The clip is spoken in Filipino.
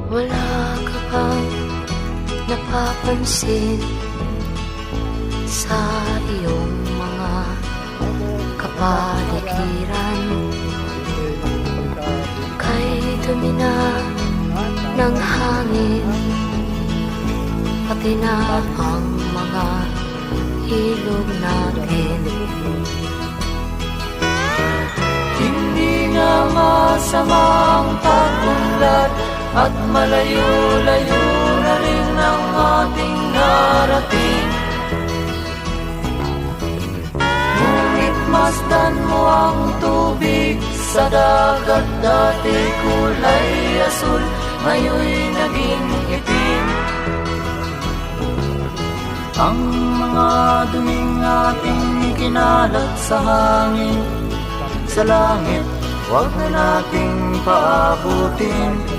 Wala ka bang napapansin sa iyong mga kapaligiran? Kay dumi na ng hangin, pati na ang mga ilog natin. Hindi nga masamang pag-unlad at malayo-layo na rin ang ating narating. Ngunit masdan mo ang tubig sa dagat, dati kulay asul, ngayon'y naging itim. Ang mga duming ating ikinalat sa hangin, sa langit, huwag na nating paabutin.